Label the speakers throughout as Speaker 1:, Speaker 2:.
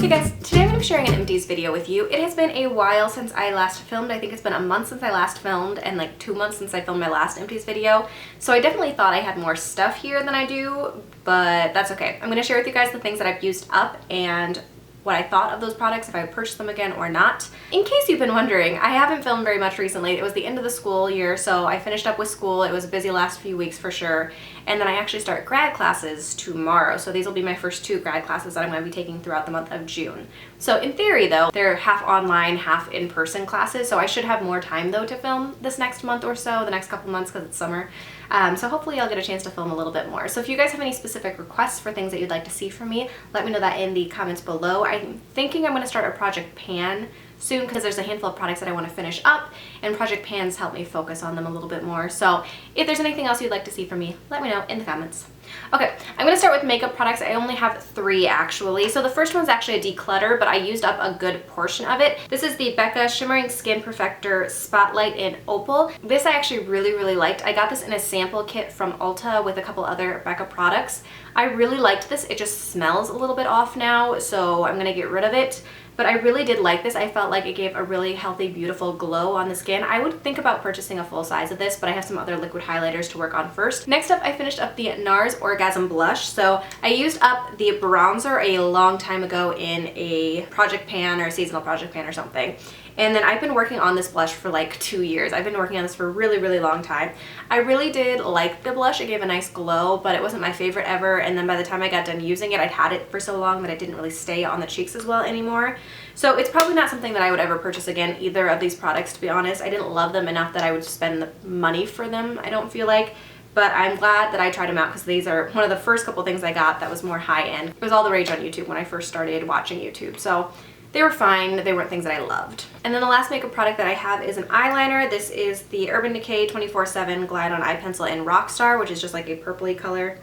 Speaker 1: Hey guys, today I'm going to be sharing an Empties video with you. It has been a while since I last filmed. I think it's been a month since I last filmed and like 2 months since I filmed my last Empties video. So I definitely thought I had more stuff here than I do, but that's okay. I'm going to share with you guys the things that I've used up and what I thought of those products, if I would purchase them again or not. In case you've been wondering, I haven't filmed very much recently. It was the end of the school year, so I finished up with school. It was a busy last few weeks for sure. And then I actually start grad classes tomorrow. So these will be my first 2 grad classes that I'm going to be taking throughout the month of June. So in theory though, they're half online, half in-person classes. So I should have more time though to film this next month or so, the next couple months because it's summer. So hopefully I'll get a chance to film a little bit more. So if you guys have any specific requests for things that you'd like to see from me, let me know that in the comments below. I'm thinking I'm going to start a project pan soon because there's a handful of products that I want to finish up, and project pans help me focus on them a little bit more. So if there's anything else you'd like to see from me, let me know in the comments. Okay, I'm going to start with makeup products. I only have 3 actually. So the first one's actually a declutter, but I used up a good portion of it. This is the Becca Shimmering Skin Perfector Spotlight in Opal. This I actually really liked. I got this in a sample kit from Ulta with a couple other Becca products. I really liked this. It just smells a little bit off now, so I'm going to get rid of it. But I really did like this. I felt like it gave a really healthy, beautiful glow on the skin. I would think about purchasing a full size of this, but I have some other liquid highlighters to work on first. Next up, I finished up the Nars Orgasm Blush. So I used up the bronzer a long time ago in a project pan or a seasonal project pan or something. And then I've been working on this blush for like 2 years. I've been working on this for a really long time. I really did like the blush. It gave a nice glow, but it wasn't my favorite ever. And then by the time I got done using it, I'd had it for so long that it didn't really stay on the cheeks as well anymore. So it's probably not something that I would ever purchase again, either of these products, to be honest. I didn't love them enough that I would spend the money for them, I don't feel like. But I'm glad that I tried them out because these are one of the first couple things I got that was more high-end. It was all the rage on YouTube when I first started watching YouTube. So they were fine. They weren't things that I loved. And then the last makeup product that I have is an eyeliner. This is the Urban Decay 24/7 Glide On Eye Pencil in Rockstar, which is just like a purpley color.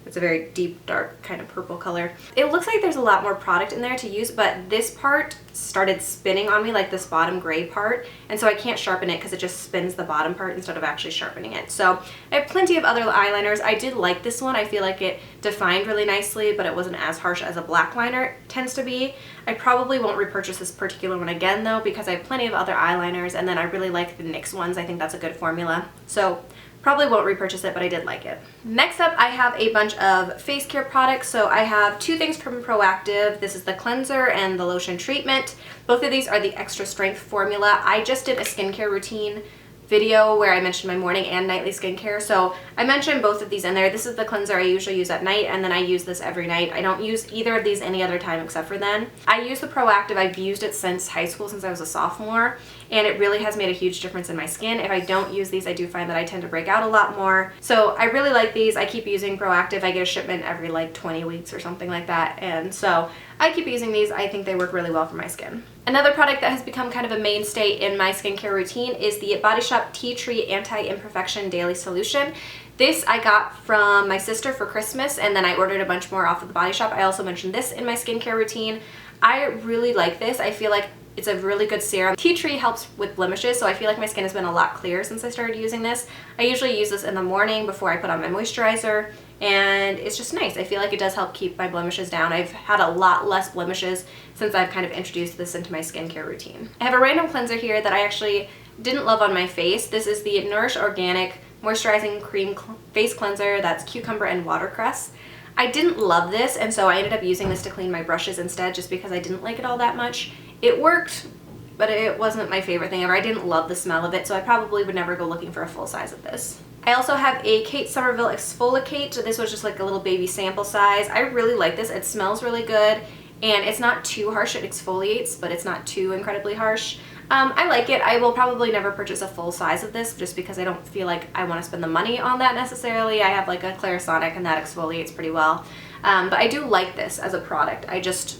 Speaker 1: It's a very deep, dark kind of purple color. It looks like there's a lot more product in there to use, but this part started spinning on me, like this bottom gray part, and so I can't sharpen it because it just spins the bottom part instead of actually sharpening it. So I have plenty of other eyeliners. I did like this one. I feel like it defined really nicely, but it wasn't as harsh as a black liner tends to be. I probably won't repurchase this particular one again though, because I have plenty of other eyeliners, and then I really like the NYX ones. I think that's a good formula. So probably won't repurchase it, but I did like it. Next up, I have a bunch of face care products. So I have 2 things from Proactiv. This is the cleanser and the lotion treatment. Both of these are the Extra-Strength Formula. I just did a skincare routine video where I mentioned my morning and nightly skincare. So I mentioned both of these in there. This is the cleanser I usually use at night, and then I use this every night. I don't use either of these any other time except for then. I use the Proactiv. I've used it since high school, since I was a sophomore, and it really has made a huge difference in my skin. If I don't use these, I do find that I tend to break out a lot more. So I really like these. I keep using Proactiv. I get a shipment every like 20 weeks or something like that, and so I keep using these. I think they work really well for my skin. Another product that has become kind of a mainstay in my skincare routine is the Body Shop Tea Tree Anti-Imperfection Daily Solution. This I got from my sister for Christmas, and then I ordered a bunch more off of the Body Shop. I also mentioned this in my skincare routine. I really like this. I feel like it's a really good serum. Tea tree helps with blemishes, so I feel like my skin has been a lot clearer since I started using this. I usually use this in the morning before I put on my moisturizer, and it's just nice. I feel like it does help keep my blemishes down. I've had a lot less blemishes since I've kind of introduced this into my skincare routine. I have a random cleanser here that I actually didn't love on my face. This is the Nourish Organic Moisturizing Cream Face Cleanser. That's cucumber and watercress. I didn't love this, and so I ended up using this to clean my brushes instead, just because I didn't like it all that much. It worked, but it wasn't my favorite thing ever. I didn't love the smell of it, so I probably would never go looking for a full size of this. I also have a Kate Sommervile Exfolikate. This was just like a little baby sample size. I really like this. It smells really good, and it's not too harsh. It exfoliates, but it's not too incredibly harsh. I like it. I will probably never purchase a full size of this just because I don't feel like I want to spend the money on that necessarily. I have like a Clarisonic, and that exfoliates pretty well. But I do like this as a product. I just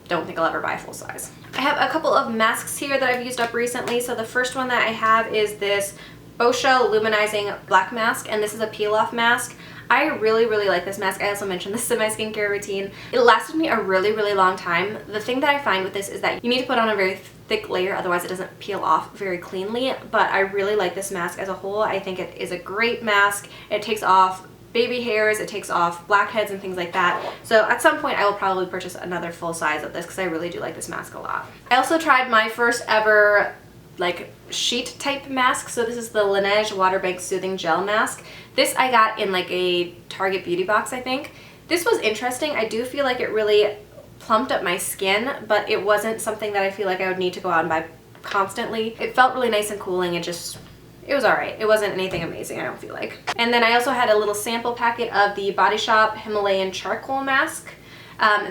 Speaker 1: don't think I'll ever buy a full size. I have a couple of masks here that I've used up recently. So the first one that I have is this Boscia Luminizing Black Mask, and this is a peel-off mask. I really like this mask. I also mentioned this in my skincare routine. It lasted me a really long time. The thing that I find with this is that you need to put on a very thick layer, otherwise it doesn't peel off very cleanly, but I really like this mask as a whole. I think it is a great mask. It takes off baby hairs, it takes off blackheads and things like that. So at some point I will probably purchase another full size of this because I really do like this mask a lot. I also tried my first ever like sheet type mask. So this is the Laneige Water Bank Soothing Gel Mask. This I got in like a Target beauty box, I think. This was interesting. I do feel like it really plumped up my skin, but it wasn't something that I feel like I would need to go out and buy constantly. It felt really nice and cooling. It was alright. It wasn't anything amazing, I don't feel like. And then I also had a little sample packet of the Body Shop Himalayan Charcoal Mask.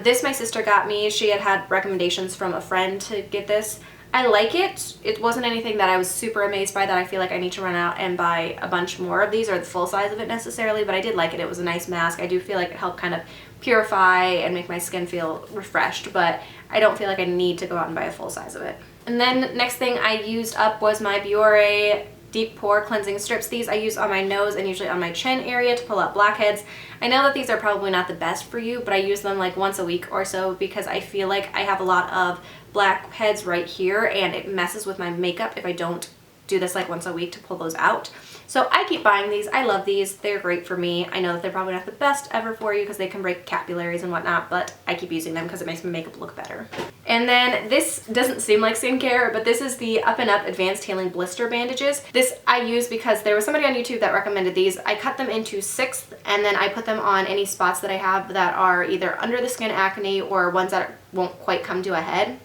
Speaker 1: This my sister got me. She had recommendations from a friend to get this. I like it. It wasn't anything that I was super amazed by that I feel like I need to run out and buy a bunch more of these or the full size of it necessarily, but I did like it. It was a nice mask. I do feel like it helped kind of purify and make my skin feel refreshed, but I don't feel like I need to go out and buy a full size of it. And then next thing I used up was my Biore Deep Pore Cleansing Strips. These I use on my nose and usually on my chin area to pull out blackheads. I know that these are probably not the best for you, but I use them like once a week or so because I feel like I have a lot of blackheads right here and it messes with my makeup if I don't do this like once a week to pull those out. So I keep buying these. I love these. They're great for me. I know that they're probably not the best ever for you because they can break capillaries and whatnot, but I keep using them because it makes my makeup look better. And then this doesn't seem like skincare, but this is the Up and Up Advanced Healing Blister Bandages. This I use because there was somebody on YouTube that recommended these. I cut them into 1/6 and then I put them on any spots that I have that are either under the skin acne or ones that won't quite come to a head.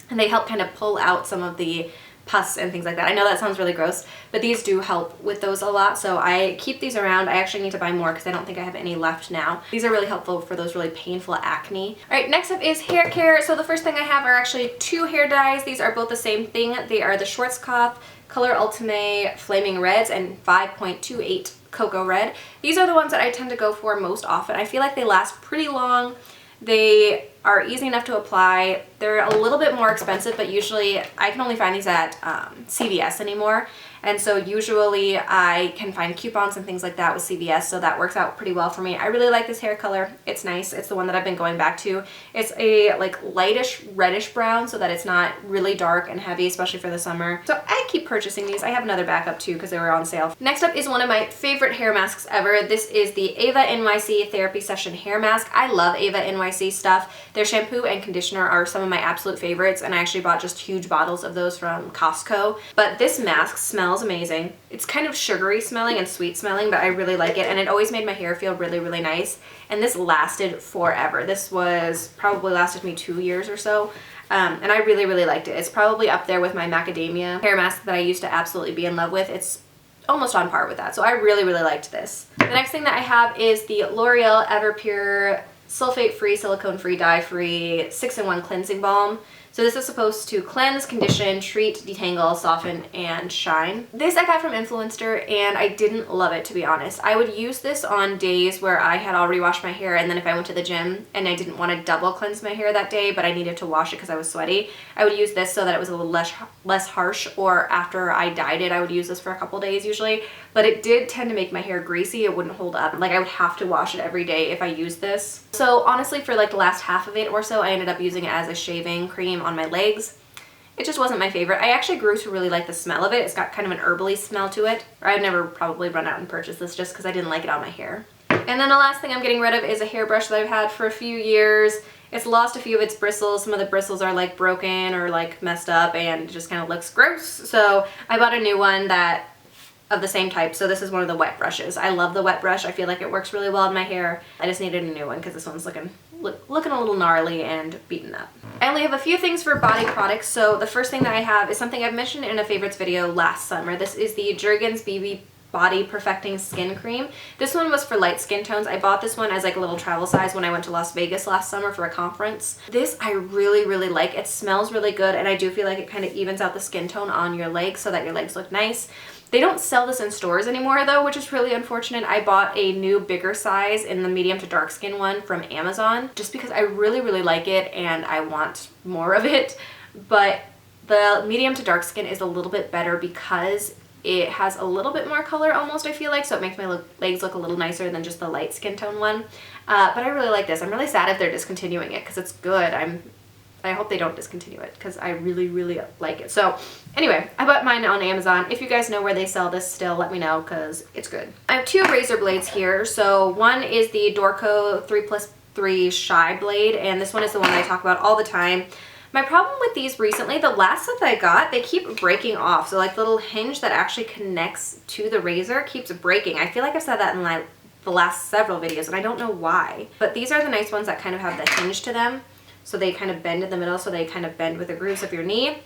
Speaker 1: And they help kind of pull out some of the pus and things like that. I know that sounds really gross, but these do help with those a lot, so I keep these around. I actually need to buy more because I don't think I have any left now. These are really helpful for those really painful acne. Alright, next up is hair care. So the first thing I have are actually 2 hair dyes. These are both the same thing. They are the Schwarzkopf Color Ultime Flaming Reds and 5.28 Cocoa Red. These are the ones that I tend to go for most often. I feel like they last pretty long. They are easy enough to apply. They're a little bit more expensive, but usually I can only find these at CVS anymore. And so usually I can find coupons and things like that with CVS, so that works out pretty well for me. I really like this hair color. It's nice. It's the one that I've been going back to. It's a like lightish reddish brown so that it's not really dark and heavy, especially for the summer. So I keep purchasing these. I have another backup too because they were on sale. Next up is one of my favorite hair masks ever. This is the Ava NYC Therapy Session Hair Mask. I love Ava NYC stuff. Their shampoo and conditioner are some of my absolute favorites, and I actually bought just huge bottles of those from Costco. But this mask smells amazing. It's kind of sugary smelling and sweet smelling, but I really like it, and it always made my hair feel really, really nice. And this lasted forever. This was probably lasted me 2 years or so. And I really, really liked it. It's probably up there with my macadamia hair mask that I used to absolutely be in love with. It's almost on par with that. So I really, really liked this. The next thing that I have is the L'Oreal Everpure Sulfate-Free, Silicone-Free, Dye-Free 6-in-1 Cleansing Balm. So this is supposed to cleanse, condition, treat, detangle, soften, and shine. This I got from Influencer and I didn't love it, to be honest. I would use this on days where I had already washed my hair, and then if I went to the gym and I didn't want to double cleanse my hair that day but I needed to wash it because I was sweaty, I would use this so that it was a little less harsh, or after I dyed it I would use this for a couple days usually. But it did tend to make my hair greasy. It wouldn't hold up. Like I would have to wash it every day if I used this. So honestly, for like the last half of it or so, I ended up using it as a shaving cream on my legs. It just wasn't my favorite. I actually grew to really like the smell of it. It's got kind of an herbally smell to it. Or I'd never probably run out and purchase this just because I didn't like it on my hair. And then the last thing I'm getting rid of is a hairbrush that I've had for a few years. It's lost a few of its bristles. Some of the bristles are like broken or like messed up and it just kind of looks gross. So I bought a new one that of the same type. So this is one of the wet brushes. I love the wet brush. I feel like it works really well in my hair. I just needed a new one because this one's looking a little gnarly and beaten up. I only have a few things for body products. So the first thing that I have is something I've mentioned in a favorites video last summer. This is the Jergens BB Body Perfecting Skin Cream. This one was for light skin tones. I bought this one as like a little travel size when I went to Las Vegas last summer for a conference. This I really, really like. It smells really good, and I do feel like it kind of evens out the skin tone on your legs so that your legs look nice. They don't sell this in stores anymore though, which is really unfortunate. I bought a new bigger size in the medium to dark skin one from Amazon just because I really, really like it and I want more of it. But the medium to dark skin is a little bit better because it has a little bit more color almost, I feel like, so it makes my legs look a little nicer than just the light skin tone one. But I really like this. I'm really sad if they're discontinuing it because it's good. I'm I hope they don't discontinue it because I really, really like it. So anyway, I bought mine on Amazon. If you guys know where they sell this still, let me know because it's good. I have two razor blades here. So one is the Dorco 3+3 Shy Blade, and this one is the one I talk about all the time. My problem with these recently, the last set that I got, they keep breaking off. So like the little hinge that actually connects to the razor keeps breaking. I feel like I've said that in the last several videos and I don't know why. But these are the nice ones that kind of have the hinge to them. So they kind of bend in the middle, so they kind of bend with the grooves of your knee.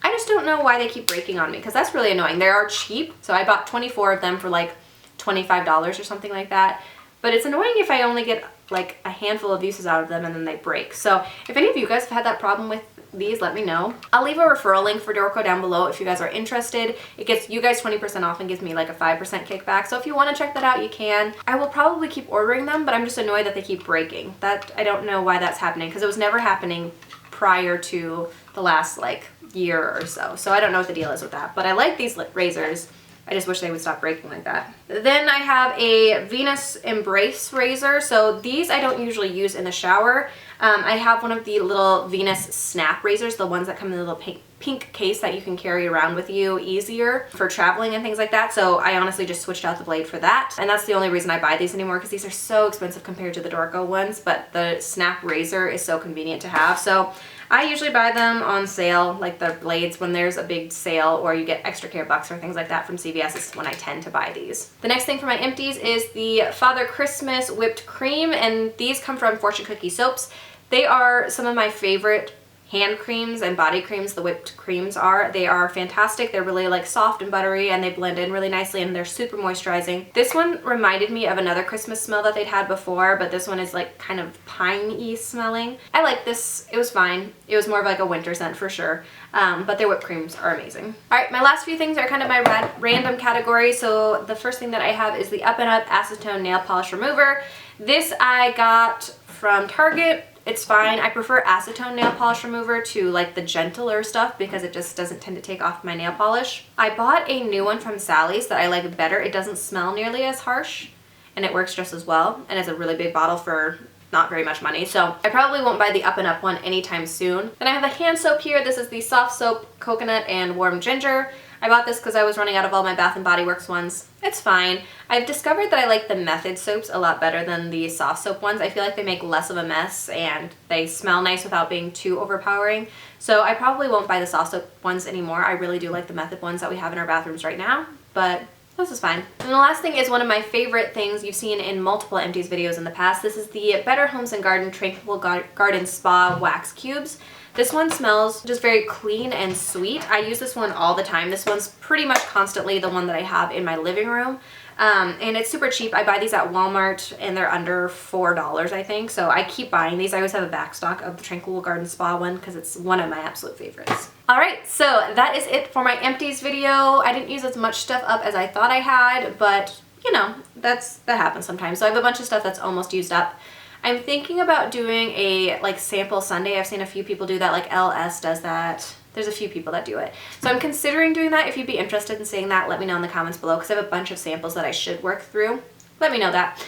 Speaker 1: I just don't know why they keep breaking on me because that's really annoying. They are cheap. So I bought 24 of them for like $25 or something like that. But it's annoying if I only get like a handful of uses out of them and then they break. So if any of you guys have had that problem with these, let me know. I'll leave a referral link for Dorco down below if you guys are interested. It gets you guys 20% off and gives me like a 5% kickback. So if you want to check that out, you can. I will probably keep ordering them, but I'm just annoyed that they keep breaking. That I don't know why that's happening because it was never happening prior to the last like year or so. So I don't know what the deal is with that, but I like these razors. I just wish they would stop breaking like that. Then I have a Venus Embrace razor. So these I don't usually use in the shower. I have one of the little Venus Snap razors, the ones that come in the little pink case that you can carry around with you easier for traveling and things like that. So I honestly just switched out the blade for that. And that's the only reason I buy these anymore because these are so expensive compared to the Dorco ones, but the Snap razor is so convenient to have. So I usually buy them on sale, like the blades, when there's a big sale or you get extra care bucks or things like that from CVS is when I tend to buy these. The next thing for my empties is the Father Christmas whipped cream, and these come from Fortune Cookie Soaps. They are some of my favorite hand creams and body creams. The whipped creams are. They are fantastic. They're really like soft and buttery and they blend in really nicely and they're super moisturizing. This one reminded me of another Christmas smell that they'd had before, but this one is like kind of pine-y smelling. I like this. It was fine. It was more of like a winter scent for sure. But their whipped creams are amazing. All right, my last few things are kind of my random category. So the first thing that I have is the Up and Up Acetone Nail Polish Remover. This I got from Target. It's fine. I prefer acetone nail polish remover to like the gentler stuff because it just doesn't tend to take off my nail polish. I bought a new one from Sally's that I like better. It doesn't smell nearly as harsh and it works just as well. And it's a really big bottle for not very much money. So I probably won't buy the Up and Up one anytime soon. Then I have a hand soap here. This is the Soft Soap Coconut and Warm Ginger. I bought this because I was running out of all my Bath & Body Works ones. It's fine. I've discovered that I like the Method soaps a lot better than the soft soap ones. I feel like they make less of a mess and they smell nice without being too overpowering. So I probably won't buy the soft soap ones anymore. I really do like the Method ones that we have in our bathrooms right now, but this is fine. And the last thing is one of my favorite things you've seen in multiple Empties videos in the past. This is the Better Homes & Garden Tranquil Garden Spa Wax Cubes. This one smells just very clean and sweet. I use this one all the time. This one's pretty much constantly the one that I have in my living room. And it's super cheap. I buy these at Walmart and they're under $4, I think. So I keep buying these. I always have a back stock of the Tranquil Garden Spa one because it's one of my absolute favorites. Alright, so that is it for my Empties video. I didn't use as much stuff up as I thought I had, but you know, that happens sometimes. So I have a bunch of stuff that's almost used up. I'm thinking about doing a like sample Sunday. I've seen a few people do that, like LS does that. There's a few people that do it. So I'm considering doing that. If you'd be interested in seeing that, let me know in the comments below because I have a bunch of samples that I should work through. Let me know that.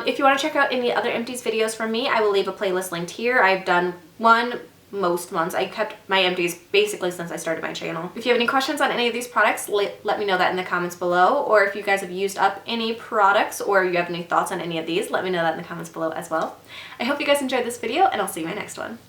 Speaker 1: If you want to check out any other Empties videos from me, I will leave a playlist linked here. I've done one most months. I kept my Empties basically since I started my channel. If you have any questions on any of these products, let me know that in the comments below. Or if you guys have used up any products or you have any thoughts on any of these, let me know that in the comments below as well. I hope you guys enjoyed this video and I'll see you in my next one.